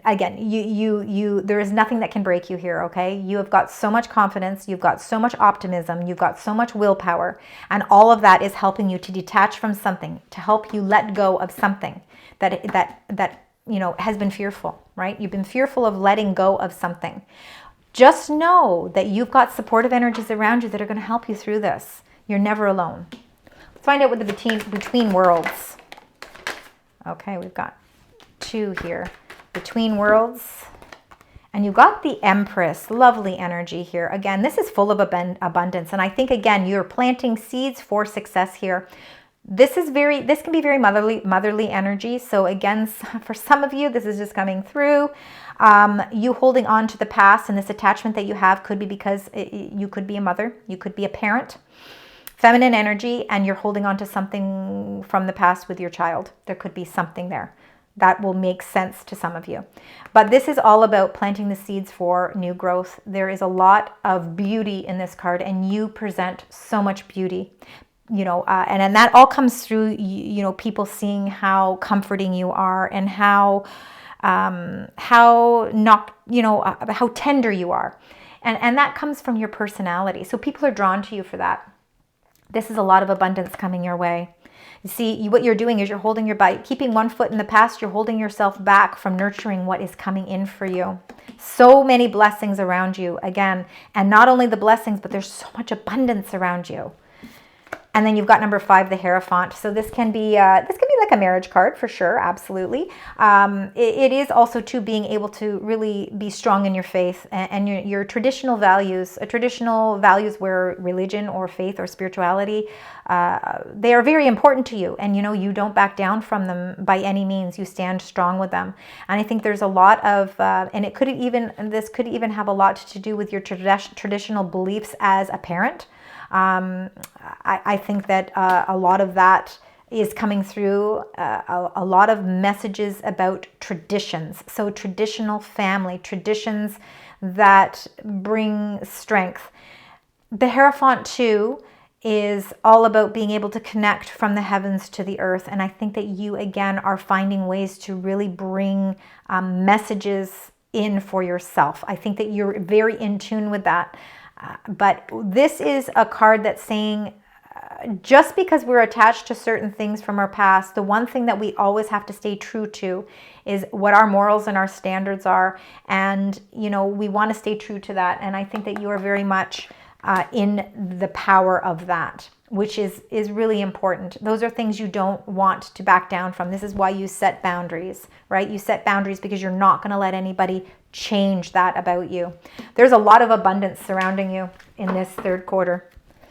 there is nothing that can break you here, okay? You have got so much confidence, you've got so much optimism, you've got so much willpower, and all of that is helping you to detach from something, to help you let go of something that you know, has been fearful, right? You've been fearful of letting go of something. Just know that you've got supportive energies around you that are going to help you through this. You're never alone. Let's find out what the between worlds. Okay, we've got 2 here. Between worlds. And you've got the Empress, lovely energy here. Again, this is full of abundance. And I think, again, you're planting seeds for success here. This can be very motherly energy. So again, for some of you, this is just coming through. You holding on to the past, and this attachment that you have could be because you could be a mother, you could be a parent. Feminine energy, and you're holding on to something from the past with your child. There could be something there that will make sense to some of you. But this is all about planting the seeds for new growth. There is a lot of beauty in this card, and you present so much beauty. You know, and that all comes through, you know, people seeing how comforting you are, and how tender you are. And that comes from your personality. So people are drawn to you for that. This is a lot of abundance coming your way. You see, what you're doing is you're holding by keeping one foot in the past, you're holding yourself back from nurturing what is coming in for you. So many blessings around you, again, and not only the blessings, but there's so much abundance around you. And then you've got number 5, the Hierophant. So this can be like a marriage card for sure, absolutely. It is also too being able to really be strong in your faith and your traditional values, where religion or faith or spirituality, they are very important to you. And you know, you don't back down from them by any means. You stand strong with them. And I think there's a lot of, and this could even have a lot to do with your traditional beliefs as a parent. I think that a lot of that is coming through, a lot of messages about traditions. So traditional family, traditions that bring strength. The Hierophant too is all about being able to connect from the heavens to the earth. And I think that you, again, are finding ways to really bring messages in for yourself. I think that you're very in tune with that. But this is a card that's saying, just because we're attached to certain things from our past, the one thing that we always have to stay true to is what our morals and our standards are. And, you know, we want to stay true to that. And I think that you are very much in the power of that. which is really important. Those are things you don't want to back down from. This is why you set boundaries, right? You set boundaries because you're not going to let anybody change that about you. There's a lot of abundance surrounding you in this third quarter.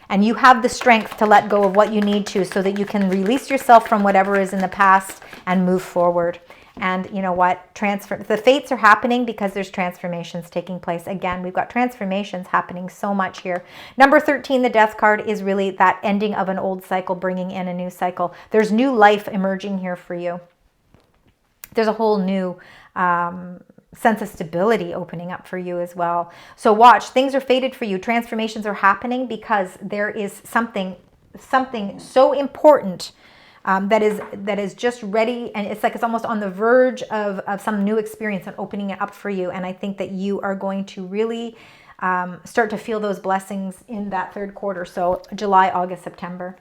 And you have the strength to let go of what you need to so that you can release yourself from whatever is in the past and move forward. And you know what? The fates are happening because there's transformations taking place. Again, we've got transformations happening so much here. Number 13, the Death card, is really that ending of an old cycle, bringing in a new cycle. There's new life emerging here for you. There's a whole new sense of stability opening up for you as well. So watch, things are fated for you. Transformations are happening because there is something so important that is just ready, and it's like it's almost on the verge of some new experience and opening it up for you. And I think that you are going to really start to feel those blessings in that third quarter. So July, August, September.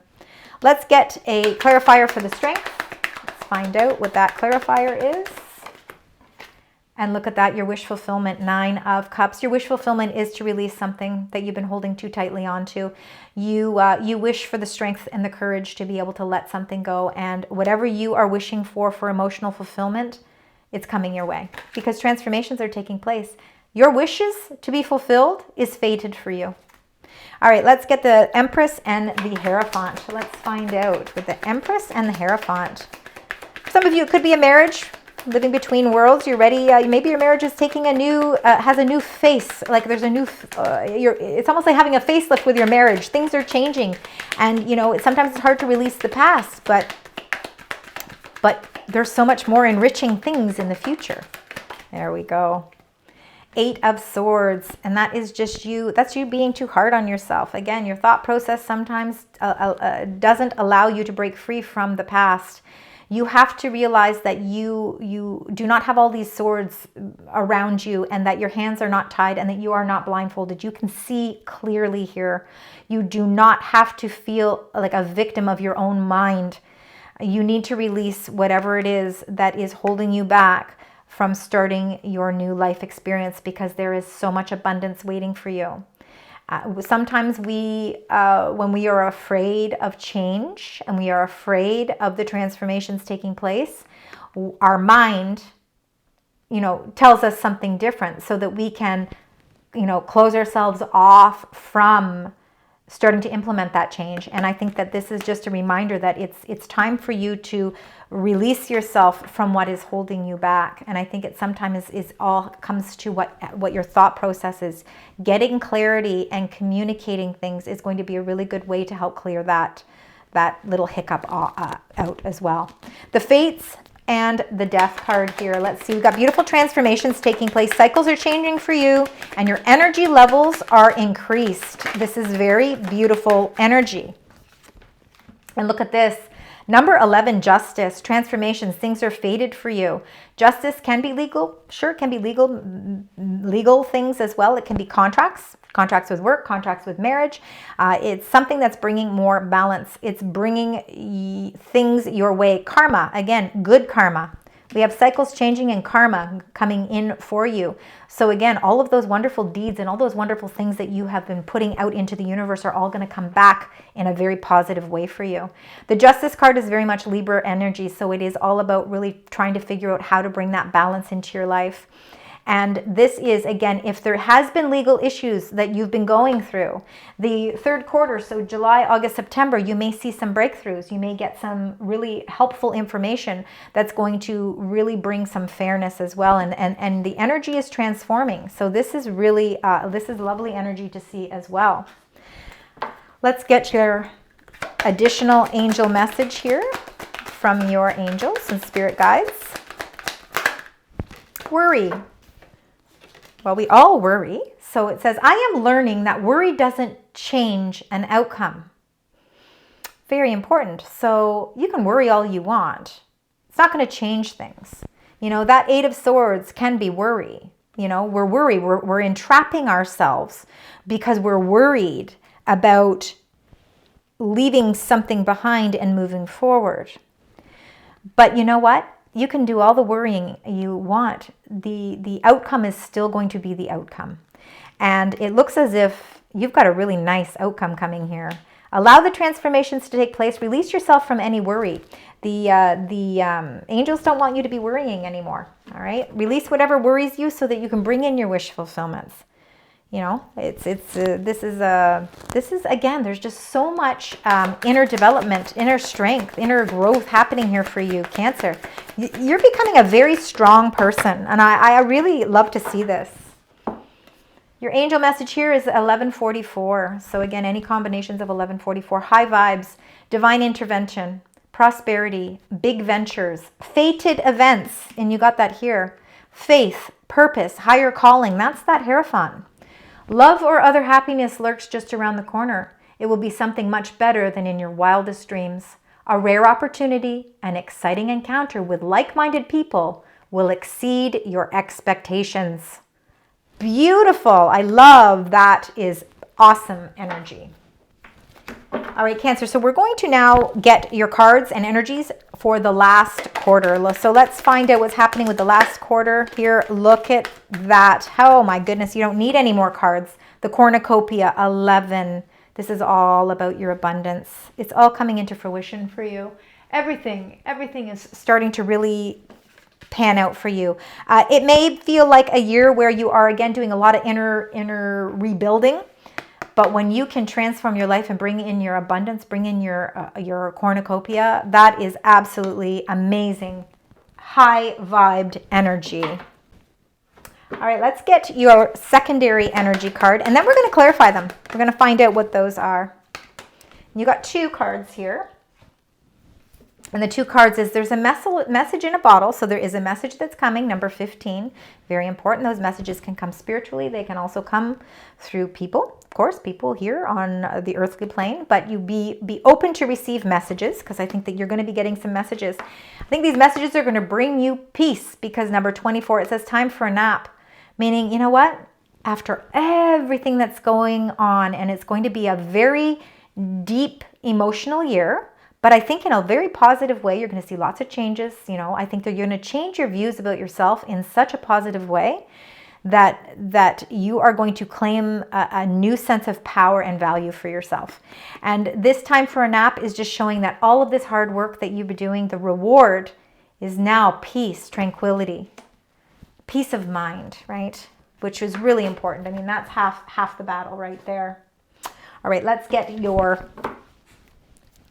Let's get a clarifier for the strength. Let's find out what that clarifier is. And look at that, your wish fulfillment, 9 of Cups. Your wish fulfillment is to release something that you've been holding too tightly onto. You wish for the strength and the courage to be able to let something go. And whatever you are wishing for emotional fulfillment, it's coming your way because transformations are taking place. Your wishes to be fulfilled is fated for you. All right, let's get the Empress and the Hierophant. Let's find out with the Empress and the Hierophant. Some of you, it could be a marriage. Living between worlds, you're ready. Maybe your marriage is taking a new, has a new face. Like there's a new, it's almost like having a facelift with your marriage. Things are changing, and you know sometimes it's hard to release the past, but there's so much more enriching things in the future. There we go. 8 of Swords, and that is just you. That's you being too hard on yourself. Again, your thought process sometimes doesn't allow you to break free from the past. You have to realize that you do not have all these swords around you, and that your hands are not tied, and that you are not blindfolded. You can see clearly here. You do not have to feel like a victim of your own mind. You need to release whatever it is that is holding you back from starting your new life experience, because there is so much abundance waiting for you. Sometimes when we are afraid of change and we are afraid of the transformations taking place, our mind, tells us something different so that we can, close ourselves off from starting to implement that change. And I think that this is just a reminder that it's time for you to release yourself from what is holding you back. And I think it sometimes is all comes to what your thought process is. Getting clarity and communicating things is going to be a really good way to help clear that little hiccup out as well. The Fates and the Death card here. Let's see. We've got beautiful transformations taking place. Cycles are changing for you, and your energy levels are increased. This is very beautiful energy. And look at this. Number 11, Justice, transformations. Things are fated for you. Justice can be legal. Sure, it can be legal things as well. It can be contracts with work, contracts with marriage. It's something that's bringing more balance. It's bringing things your way. Karma, again, good karma. We have cycles changing and karma coming in for you. So again, all of those wonderful deeds and all those wonderful things that you have been putting out into the universe are all going to come back in a very positive way for you. The Justice card is very much Libra energy, so it is all about really trying to figure out how to bring that balance into your life. And this is, again, if there has been legal issues that you've been going through, the third quarter, so July, August, September, you may see some breakthroughs. You may get some really helpful information that's going to really bring some fairness as well. And the energy is transforming. So this is really, this is lovely energy to see as well. Let's get your additional angel message here from your angels and spirit guides. Worry. Well, we all worry. So it says, I am learning that worry doesn't change an outcome. Very important. So you can worry all you want. It's not going to change things. That 8 of Swords can be worry. We're worried. We're entrapping ourselves because we're worried about leaving something behind and moving forward. But you know what? You can do all the worrying you want. The outcome is still going to be the outcome. And it looks as if you've got a really nice outcome coming here. Allow the transformations to take place. Release yourself from any worry. The angels don't want you to be worrying anymore. All right. Release whatever worries you so that you can bring in your wish fulfillments. You know, this is again, there's just so much inner development, inner strength, inner growth happening here for you, Cancer. You're becoming a very strong person, and I really love to see this. Your angel message here is 1144. So again, any combinations of 1144, high vibes, divine intervention, prosperity, big ventures, fated events, and you got that here. Faith, purpose, higher calling, that's that Hierophant. Love or other happiness lurks just around the corner. It will be something much better than in your wildest dreams. A rare opportunity, an exciting encounter with like-minded people will exceed your expectations. Beautiful. I love that. Is awesome energy. All right, Cancer. So we're going to now get your cards and energies for the last quarter. So let's find out what's happening with the last quarter here. Look at that. Oh my goodness, you don't need any more cards. The cornucopia, 11. This is all about your abundance. It's all coming into fruition for you. Everything is starting to really pan out for you. It may feel like a year where you are again doing a lot of inner rebuilding. But when you can transform your life and bring in your abundance, bring in your cornucopia, that is absolutely amazing, high-vibed energy. All right, let's get your secondary energy card, and then we're going to clarify them. We're going to find out what those are. You got 2 cards here. And the 2 cards is there's a message in a bottle. So there is a message that's coming, number 15. Very important. Those messages can come spiritually. They can also come through people. Of course, people here on the earthly plane. But you be open to receive messages, because I think that you're going to be getting some messages. I think these messages are going to bring you peace, because number 24, it says time for a nap. Meaning, you know what? After everything that's going on, and it's going to be a very deep emotional year, but I think in a very positive way. You're going to see lots of changes. You know, I think that you're going to change your views about yourself in such a positive way that you are going to claim a new sense of power and value for yourself. And this time for a nap is just showing that all of this hard work that you've been doing, the reward is now peace, tranquility, peace of mind, right? Which is really important. I mean, that's half the battle right there. All right, let's get your...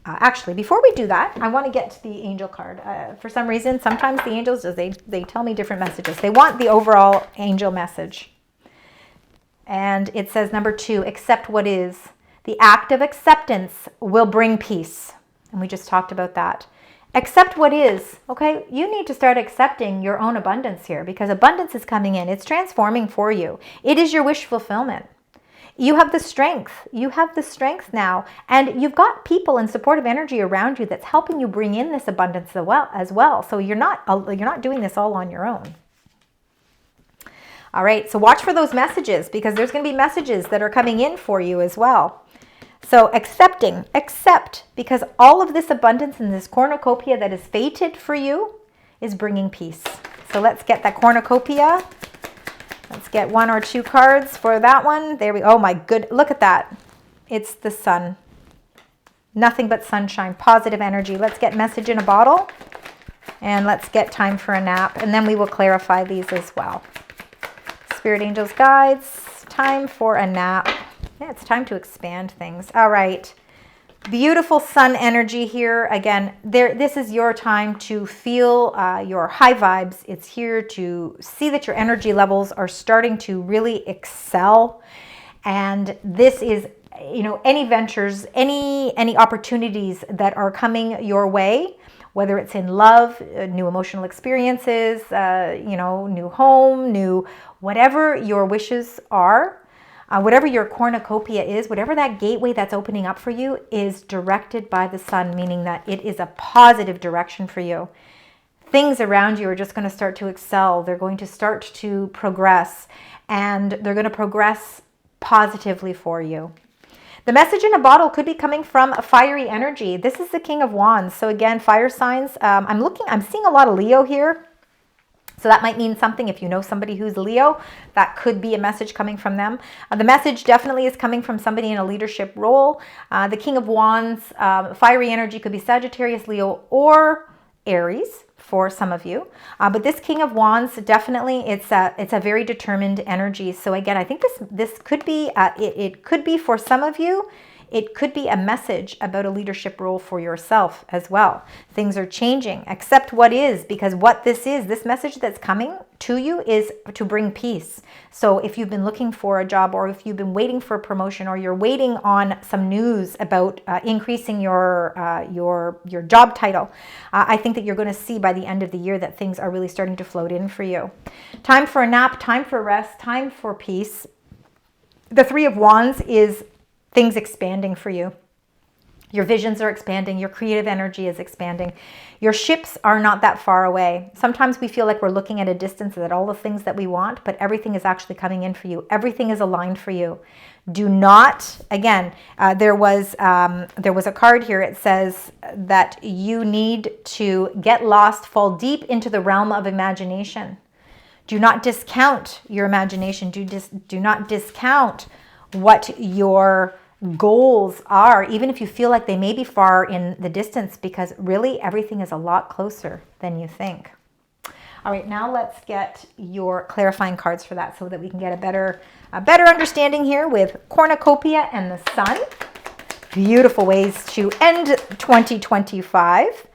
actually, before we do that, I want to get to the angel card. For some reason, sometimes the angels, they tell me different messages. They want the overall angel message. And it says, number 2, accept what is. The act of acceptance will bring peace. And we just talked about that. Accept what is. Okay, you need to start accepting your own abundance here, because abundance is coming in. It's transforming for you. It is your wish fulfillment. You have the strength. You have the strength now. And you've got people and supportive energy around you that's helping you bring in this abundance as well. So you're not doing this all on your own. All right, so watch for those messages, because there's going to be messages that are coming in for you as well. So accept, because all of this abundance and this cornucopia that is fated for you is bringing peace. So let's get that cornucopia. Let's get 1 or 2 cards for that one. There we go. Oh my good, look at that. It's the sun. Nothing but sunshine, positive energy. Let's get message in a bottle, and let's get time for a nap, and then we will clarify these as well. Spirit angels, guides, time for a nap. Yeah, it's time to expand things. All right. Beautiful sun energy here. Again, this is your time to feel your high vibes. It's here to see that your energy levels are starting to really excel. And this is, you know, any ventures, any opportunities that are coming your way, whether it's in love, new emotional experiences, you know, new home, new whatever your wishes are. Whatever your cornucopia is, whatever that gateway that's opening up for you is directed by the sun, meaning that it is a positive direction for you. Things around you are just going to start to excel. They're going to start to progress, and they're going to progress positively for you. The message in a bottle could be coming from a fiery energy. This is the King of Wands. So again, fire signs. I'm seeing a lot of Leo here. So that might mean something. If you know somebody who's Leo, that could be a message coming from them. The message definitely is coming from somebody in a leadership role. The King of Wands, fiery energy could be Sagittarius, Leo, or Aries for some of you. But this King of Wands, definitely, it's a very determined energy. So again, I think this could be, it could be for some of you, it could be a message about a leadership role for yourself as well. Things are changing. Accept what is, because what this is, this message that's coming to you is to bring peace. So if you've been looking for a job, or if you've been waiting for a promotion, or you're waiting on some news about increasing your job title, I think that you're going to see by the end of the year that things are really starting to float in for you. Time for a nap, time for rest, time for peace. The Three of Wands is things expanding for you. Your visions are expanding. Your creative energy is expanding. Your ships are not that far away. Sometimes we feel like we're looking at a distance at all the things that we want, but everything is actually coming in for you. Everything is aligned for you. Do not, again, there was a card here. It says that you need to get lost, fall deep into the realm of imagination. Do not discount your imagination. Do not discount what your goals are, even if you feel like they may be far in the distance, because really everything is a lot closer than you think. All right, now let's get your clarifying cards for that so that we can get a better understanding here with cornucopia and the sun. Beautiful ways to end 2025.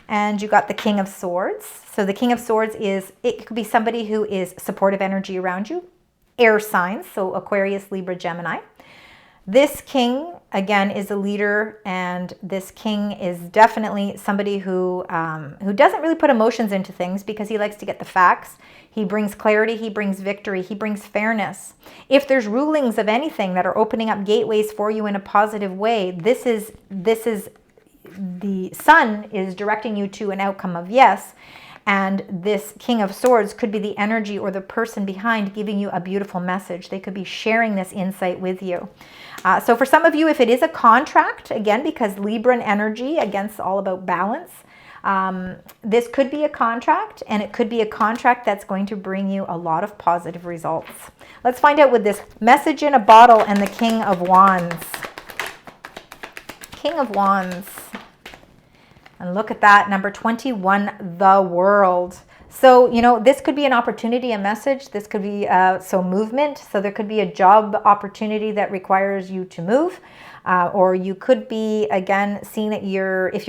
And you got the King of Swords. So the King of Swords it could be somebody who is supportive energy around you. Air signs, so Aquarius, Libra, Gemini. This king, again, is a leader, and this king is definitely somebody who doesn't really put emotions into things, because he likes to get the facts. He brings clarity, he brings victory, he brings fairness. If there's rulings of anything that are opening up gateways for you in a positive way, this is the sun is directing you to an outcome of yes. And this King of Swords could be the energy or the person behind giving you a beautiful message. They could be sharing this insight with you. So for some of you, if it is a contract, again, because Libran energy, again, it's all about balance. This could be a contract, and it could be a contract that's going to bring you a lot of positive results. Let's find out with this message in a bottle and the King of Wands. King of Wands. And look at that, number 21, the World. So, this could be an opportunity, a message. This could be movement. So there could be a job opportunity that requires you to move. Or you could be, again, seeing that if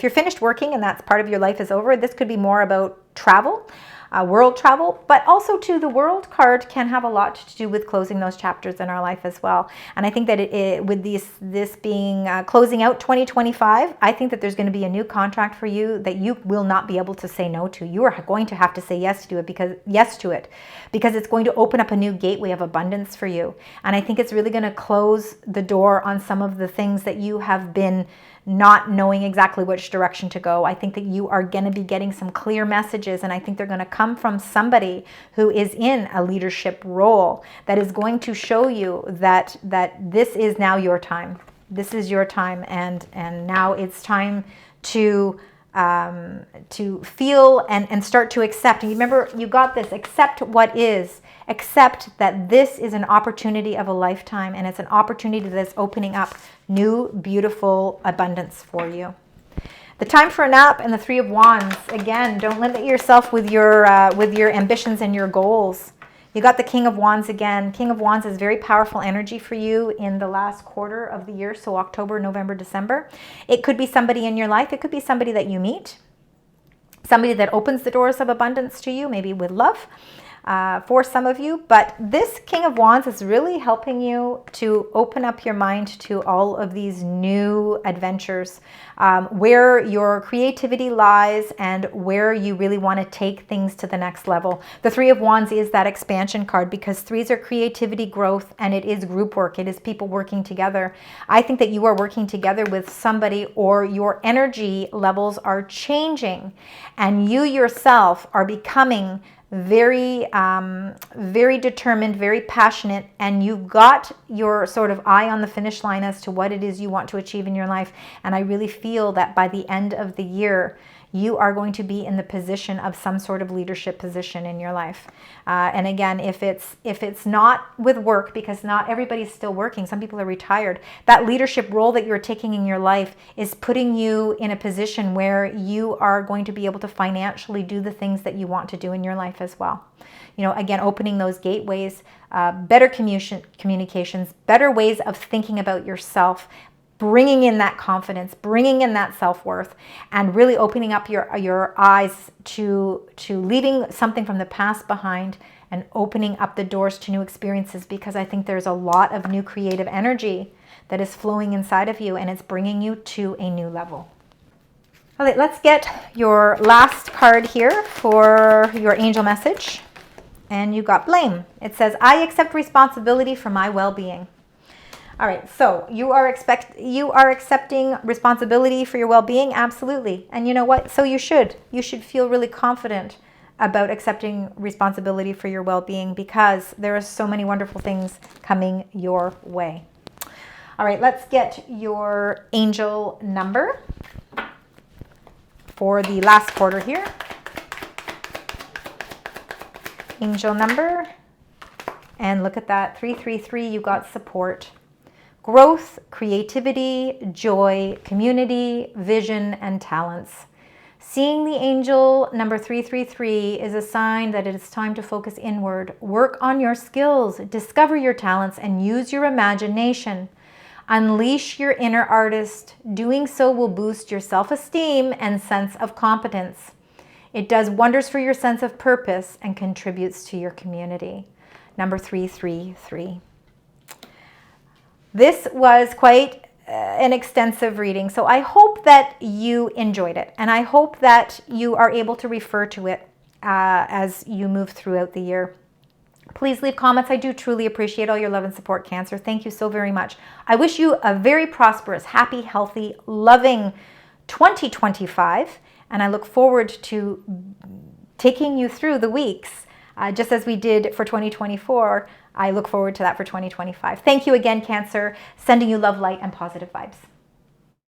you're finished working and that's part of your life is over, this could be more about travel. World travel, but also too, the World card can have a lot to do with closing those chapters in our life as well. And I think that with this being closing out 2025, I think that there's going to be a new contract for you that you will not be able to say no to. You are going to have to say yes to it because it's going to open up a new gateway of abundance for you. And I think it's really going to close the door on some of the things that you have been not knowing exactly which direction to go. I think that you are going to be getting some clear messages, and I think they're going to come from somebody who is in a leadership role that is going to show you that this is now your time. This is your time, and now it's time to feel and start to accept. And you remember, you got this, accept what is. Accept that this is an opportunity of a lifetime, and it's an opportunity that's opening up new, beautiful abundance for you. The time for a nap and the Three of Wands. Again, don't limit yourself with your ambitions and your goals. You got the King of Wands again. King of Wands is very powerful energy for you in the last quarter of the year, so October, November, December. It could be somebody in your life. It could be somebody that you meet, somebody that opens the doors of abundance to you, maybe with love. For some of you, but this King of Wands is really helping you to open up your mind to all of these new adventures, where your creativity lies and where you really want to take things to the next level. The Three of Wands is that expansion card, because threes are creativity, growth, and it is group work. It is people working together. I think that you are working together with somebody, or your energy levels are changing, and you yourself are becoming very determined, very passionate, and you've got your sort of eye on the finish line as to what it is you want to achieve in your life. And I really feel that by the end of the year, you are going to be in the position of some sort of leadership position in your life. And again, if it's not with work, because not everybody's still working, some people are retired, that leadership role that you're taking in your life is putting you in a position where you are going to be able to financially do the things that you want to do in your life as well. You know, again, opening those gateways, better communications, better ways of thinking about yourself, bringing in that confidence, bringing in that self-worth, and really opening up your eyes to leaving something from the past behind and opening up the doors to new experiences, because I think there's a lot of new creative energy that is flowing inside of you, and it's bringing you to a new level. All right, let's get your last card here for your angel message. And you got blame. It says, I accept responsibility for my well-being. All right, so you are accepting responsibility for your well-being? Absolutely. And you know what? So you should. You should feel really confident about accepting responsibility for your well-being, because there are so many wonderful things coming your way. All right, let's get your angel number for the last quarter here. Angel number, and look at that, 333, you got support, growth, creativity, joy, community, vision, and talents. Seeing the angel number 333 is a sign that it is time to focus inward, work on your skills, discover your talents, and use your imagination. Unleash your inner artist. Doing so will boost your self-esteem and sense of competence. It does wonders for your sense of purpose and contributes to your community. Number 333. This was quite an extensive reading, so I hope that you enjoyed it, and I hope that you are able to refer to it as you move throughout the year. Please leave comments. I do truly appreciate all your love and support, Cancer. Thank you so very much. I wish you a very prosperous, happy, healthy, loving 2025. And I look forward to taking you through the weeks, just as we did for 2024. I look forward to that for 2025. Thank you again, Cancer. Sending you love, light, and positive vibes.